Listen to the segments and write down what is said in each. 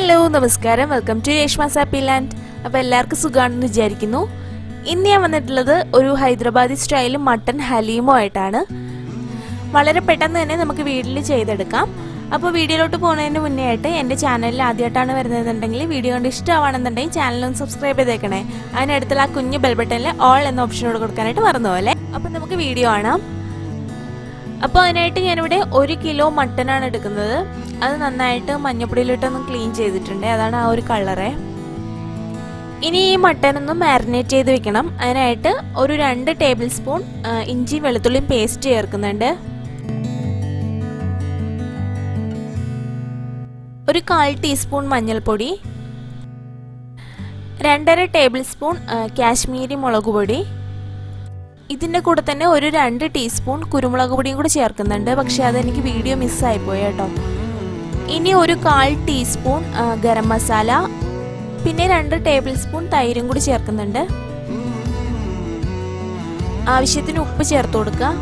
Hello നമസ്കാരം welcome to Reshmahappyland. അപ്പോൾ എല്ലാവർക്കും സുഖാണെന്ന് വിചാരിക്കുന്നു. ഇന്ന് ഞാൻ വന്നിട്ടുള്ളത് ഒരു ഹൈദരാബാദി സ്റ്റൈൽ മട്ടൺ ഹലീമോ ആയിട്ടാണ്. വളരെ പെട്ടെന്ന് തന്നെ നമുക്ക് വീട്ടിൽ ചെയ്തെടുക്കാം. അപ്പോൾ വീഡിയോയിലോട്ട് പോകുന്നതിന് മുന്നേ ആയിട്ട് എൻ്റെ ചാനലിൽ ആദ്യമായിട്ടാണ് വരുന്നതെന്നുണ്ടെങ്കിൽ വീഡിയോ കണ്ട് ഇഷ്ടമാണെന്നുണ്ടെങ്കിൽ ചാനലൊന്ന് സബ്സ്ക്രൈബ് ചെയ്തേക്കണേ. അതിനടുത്തുള്ള ആ കുഞ്ഞു ബെൽ ബട്ടണിൽ ഓൾ എന്ന ഓപ്ഷനോട് കൊടുക്കാനായിട്ട് മറന്നുപോലെ. അപ്പോൾ നമുക്ക് വീഡിയോ കാണാം. അപ്പോൾ അതിനായിട്ട് ഞാനിവിടെ 1 കിലോ മട്ടനാണ് എടുക്കുന്നത്. അത് നന്നായിട്ട് മഞ്ഞപ്പൊടിയിലിട്ടൊന്ന് ക്ലീൻ ചെയ്തിട്ടുണ്ട്. അതാണ് ആ ഒരു കളറ്. ഇനി ഈ മട്ടൻ ഒന്ന് മാരിനേറ്റ് ചെയ്ത് വെക്കണം. അതിനായിട്ട് ഒരു 2 ടേബിൾ സ്പൂൺ ഇഞ്ചി വെളുത്തുള്ളിയും പേസ്റ്റ് ചേർക്കുന്നുണ്ട്. ഒരു 1/4 ടീസ്പൂൺ മഞ്ഞൾപ്പൊടി, 2.5 ടേബിൾ സ്പൂൺ കാശ്മീരി മുളക് പൊടി. ഇതിൻ്റെ കൂടെ തന്നെ ഒരു 2 ടീസ്പൂൺ കുരുമുളക് പൊടിയും കൂടി ചേർക്കുന്നുണ്ട്. പക്ഷെ അതെനിക്ക് വീഡിയോ മിസ്സായിപ്പോയി കേട്ടോ. ഇനി ഒരു 1/4 ടീസ്പൂൺ ഗരം മസാല, പിന്നെ 2 ടേബിൾ സ്പൂൺ തൈരും കൂടി ചേർക്കുന്നുണ്ട്. ആവശ്യത്തിന് ഉപ്പ് ചേർത്ത് കൊടുക്കുക.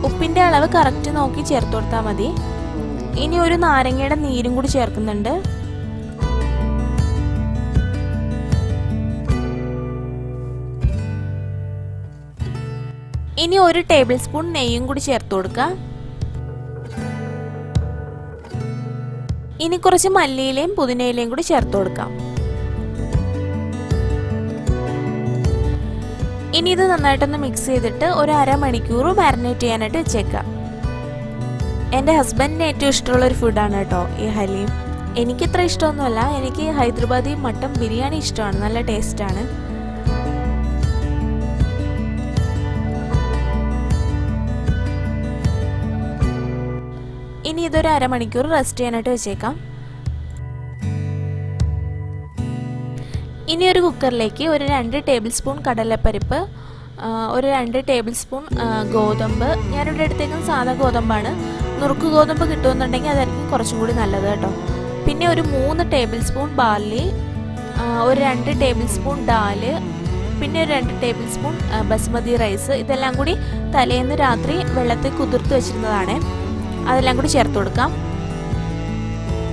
ഉപ്പിൻ്റെ അളവ് കറക്റ്റ് നോക്കി ചേർത്ത് കൊടുത്താൽ മതി. ഇനി ഒരു നാരങ്ങയുടെ നീരും കൂടി ചേർക്കുന്നുണ്ട്. ഇനി ഒരു ടേബിൾ സ്പൂൺ നെയ്യും കൂടി ചേർത്ത് കൊടുക്കുക. ഇനി കുറച്ച് മല്ലിയിലയും പുതിനയിലയും കൂടി ചേർത്ത് കൊടുക്കാം. ഇനി ഇത് നന്നായിട്ടൊന്ന് മിക്സ് ചെയ്തിട്ട് ഒരു അരമണിക്കൂർ മാരിനേറ്റ് ചെയ്യാനായിട്ട് വെച്ചേക്കാം. എൻ്റെ ഹസ്ബൻഡിന് ഏറ്റവും ഇഷ്ടമുള്ള ഒരു ഫുഡാണ് കേട്ടോ ഈ ഹലീം. എനിക്കിത്ര ഇഷ്ടമൊന്നുമല്ല. എനിക്ക് ഹൈദരാബാദി മട്ടൻ ബിരിയാണി ഇഷ്ടമാണ്. നല്ല ടേസ്റ്റാണ്. ഇനി ഇതൊരു അരമണിക്കൂർ റെസ്റ്റ് ചെയ്യാനായിട്ട് വെച്ചേക്കാം. ഇനി ഒരു കുക്കറിലേക്ക് ഒരു 2 ടേബിൾ സ്പൂൺ കടലപ്പരിപ്പ്, ഒരു 2 ടേബിൾ സ്പൂൺ ഗോതമ്പ്. ഞാനിവിടെ എടുത്തേക്കുന്നത് സാധാ ഗോതമ്പാണ്. നുറുക്ക് ഗോതമ്പ് കിട്ടുമെന്നുണ്ടെങ്കിൽ അതായിരിക്കും കുറച്ചും കൂടി നല്ലത് കേട്ടോ. പിന്നെ ഒരു 3 ടേബിൾ സ്പൂൺ ബാർലി, ഒരു 2 ടേബിൾ സ്പൂൺ ദാല്, പിന്നെ ഒരു 2 ടേബിൾ സ്പൂൺ ബസ്മതി റൈസ്. ഇതെല്ലാം കൂടി തലേന്ന് രാത്രി വെള്ളത്തിൽ കുതിർത്ത് വെച്ചിരുന്നതാണ്. അതെല്ലാം കൂടി ചേർത്ത് കൊടുക്കാം.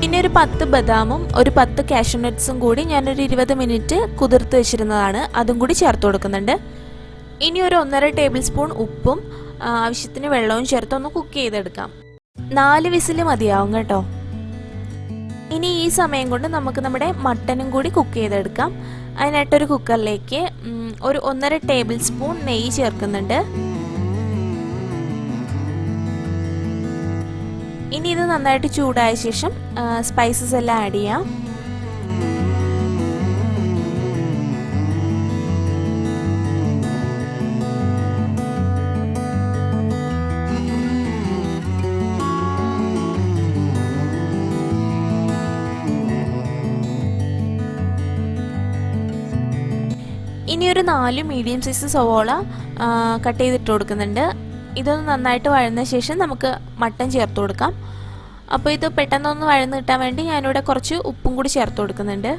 പിന്നെ ഒരു 10 ബദാമും ഒരു 10 കാഷ്യൂ നട്ട്സും കൂടി ഞാനൊരു 20 മിനിറ്റ് കുതിർത്ത് വെച്ചിരുന്നതാണ്. അതും കൂടി ചേർത്ത് കൊടുക്കുന്നുണ്ട്. ഇനി ഒരു 1.5 ടേബിൾ സ്പൂൺ ഉപ്പും ആവശ്യത്തിന് വെള്ളവും ചേർത്ത് ഒന്ന് കുക്ക് ചെയ്തെടുക്കാം. 4 വിസിൽ മതിയാവും കേട്ടോ. ഇനി ഈ സമയം കൊണ്ട് നമുക്ക് നമ്മുടെ മട്ടനും കൂടി കുക്ക് ചെയ്തെടുക്കാം. അതിനായിട്ടൊരു കുക്കറിലേക്ക് ഒരു 1.5 ടേബിൾ സ്പൂൺ നെയ്യ് ചേർക്കുന്നുണ്ട്. ഇനി ഇത് നന്നായിട്ട് ചൂടായ ശേഷം സ്പൈസസ് എല്ലാം ആഡ് ചെയ്യാം. ഇനി ഒരു 4 മീഡിയം സൈസ് സവോള കട്ട് ചെയ്തിട്ട് കൊടുക്കുന്നുണ്ട്. ഇതൊന്ന് നന്നായിട്ട് വഴന്ന ശേഷം നമുക്ക് മട്ടൻ ചേർത്ത് കൊടുക്കാം. അപ്പോൾ ഇത് പെട്ടെന്നൊന്ന് വഴന്ന് കിട്ടാൻ വേണ്ടി ഞാനിവിടെ കുറച്ച് ഉപ്പും കൂടി ചേർത്ത് കൊടുക്കുന്നുണ്ട്.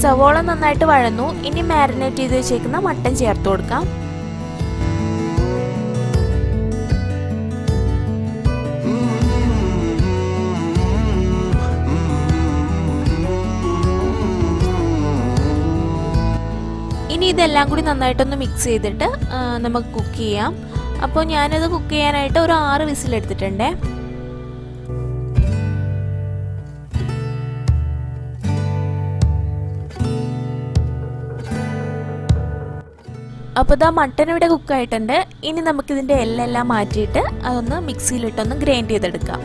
സവോള നന്നായിട്ട് വഴന്നു. ഇനി മാരിനേറ്റ് ചെയ്ത് വെച്ചേക്കുന്ന മട്ടൻ ചേർത്ത് കൊടുക്കാം. ഇനി ഇതെല്ലാം കൂടി നന്നായിട്ടൊന്ന് മിക്സ് ചെയ്തിട്ട് നമുക്ക് കുക്ക് ചെയ്യാം. അപ്പോൾ ഞാനത് കുക്ക് ചെയ്യാനായിട്ട് ഒരു 6 വിസിലെടുത്തിട്ടുണ്ട്. അപ്പോൾ ഇതാ മട്ടൻ ഇവിടെ കുക്കായിട്ടുണ്ട്. ഇനി നമുക്കിതിൻ്റെ എല്ലാം മാറ്റിയിട്ട് അതൊന്ന് മിക്സിയിലിട്ടൊന്ന് ഗ്രൈൻഡ് ചെയ്തെടുക്കാം.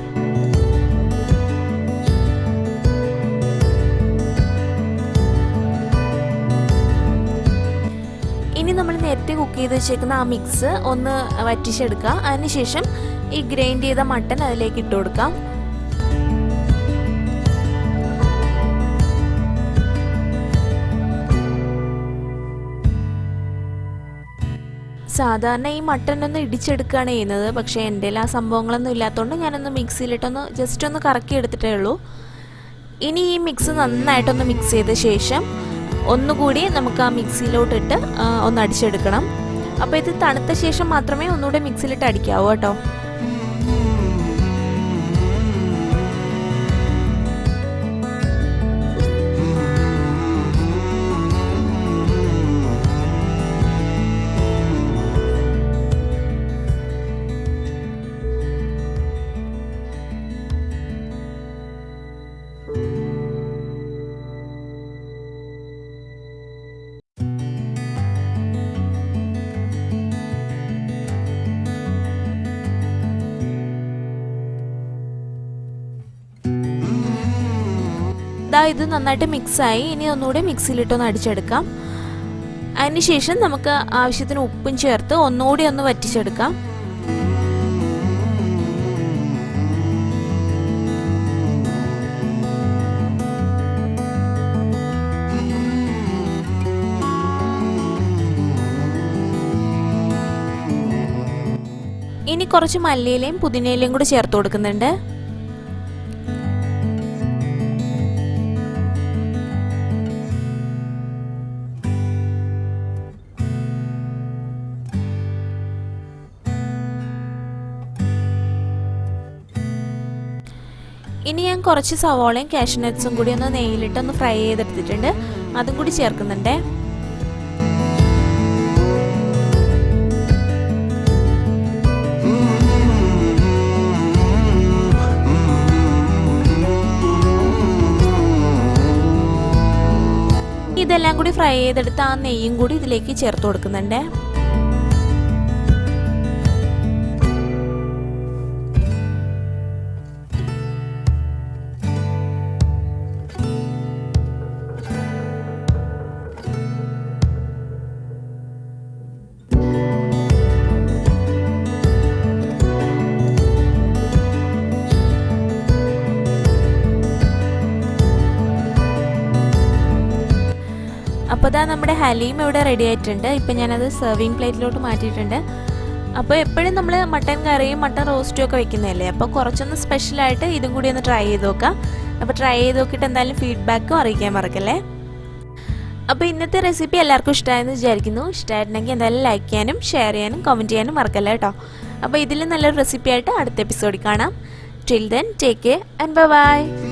ഇനി നമ്മൾ നേരത്തെ കുക്ക് ചെയ്ത് വെച്ചേക്കുന്ന ആ മിക്സ് ഒന്ന് വറ്റിച്ചെടുക്കുക. അതിനുശേഷം ഈ ഗ്രൈൻഡ് ചെയ്ത മട്ടൻ അതിലേക്ക് ഇട്ട് കൊടുക്കാം. സാധാരണ ഈ മട്ടൻ ഒന്ന് ഇടിച്ചെടുക്കുകയാണ് ചെയ്യുന്നത്. പക്ഷേ എൻ്റെ ആ സംഭവങ്ങളൊന്നും ഇല്ലാത്തതുകൊണ്ട് ഞാനൊന്ന് മിക്സിയിലിട്ടൊന്ന് ജസ്റ്റ് ഒന്ന് കറക്കി എടുത്തിട്ടേ ഉള്ളൂ. ഇനി ഈ മിക്സ് നന്നായിട്ടൊന്ന് മിക്സ് ചെയ്ത ശേഷം ഒന്നുകൂടി നമുക്ക് ആ മിക്സിയിലോട്ടിട്ട് ഒന്ന് അടിച്ചെടുക്കണം. അപ്പോൾ ഇത് തണുത്ത ശേഷം മാത്രമേ ഒന്നുകൂടെ മിക്സിയിലിട്ട് അടിക്കാവൂ കേട്ടോ. ഇത് നന്നായിട്ട് മിക്സായി. ഇനി ഒന്നുകൂടി മിക്സിയിലിട്ടൊന്ന് അടിച്ചെടുക്കാം. അതിനുശേഷം നമുക്ക് ആവശ്യത്തിന് ഉപ്പും ചേർത്ത് ഒന്നുകൂടി ഒന്ന് വറ്റിച്ചെടുക്കാം. ഇനി കുറച്ച് മല്ലിയിലയും പുതിനയിലയും കൂടി ചേർത്ത് കൊടുക്കുന്നുണ്ട്. ഇനി ഞാൻ കുറച്ച് സവോളയും കാഷ്യൂ നട്ട്സും കൂടി ഒന്ന് നെയ്യിലിട്ടൊന്ന് ഫ്രൈ ചെയ്തെടുത്തിട്ടുണ്ട്. അതും കൂടി ചേർക്കുന്നുണ്ട്. ഇതെല്ലാം കൂടി ഫ്രൈ ചെയ്തെടുത്ത് ആ നെയ്യും കൂടി ഇതിലേക്ക് ചേർത്ത് കൊടുക്കുന്നുണ്ട്. അപ്പോൾ ഇതാ നമ്മുടെ ഹലീം ഇവിടെ റെഡി ആയിട്ടുണ്ട്. ഇപ്പം ഞാനത് സെർവിങ് പ്ലേറ്റിലോട്ട് മാറ്റിയിട്ടുണ്ട്. അപ്പോൾ എപ്പോഴും നമ്മൾ മട്ടൻ കറിയും മട്ടൻ റോസ്റ്റും ഒക്കെ വെക്കുന്നതല്ലേ, അപ്പോൾ കുറച്ചൊന്ന് സ്പെഷ്യലായിട്ട് ഇതും കൂടി ഒന്ന് ട്രൈ ചെയ്ത് നോക്കാം. അപ്പോൾ ട്രൈ ചെയ്ത് നോക്കിയിട്ട് എന്തായാലും ഫീഡ്ബാക്കും അറിയിക്കാൻ മറക്കല്ലേ. അപ്പോൾ ഇന്നത്തെ റെസിപ്പി എല്ലാവർക്കും ഇഷ്ടമായെന്ന് വിചാരിക്കുന്നു. ഇഷ്ടമായിട്ടുണ്ടെങ്കിൽ എന്തായാലും ലൈക്ക് ചെയ്യാനും ഷെയർ ചെയ്യാനും കമൻറ്റ് ചെയ്യാനും മറക്കല്ലേ കേട്ടോ. അപ്പോൾ ഇതിൽ നല്ലൊരു റെസിപ്പി ആയിട്ട് അടുത്ത എപ്പിസോഡിൽ കാണാം. Till then take care and bye bye.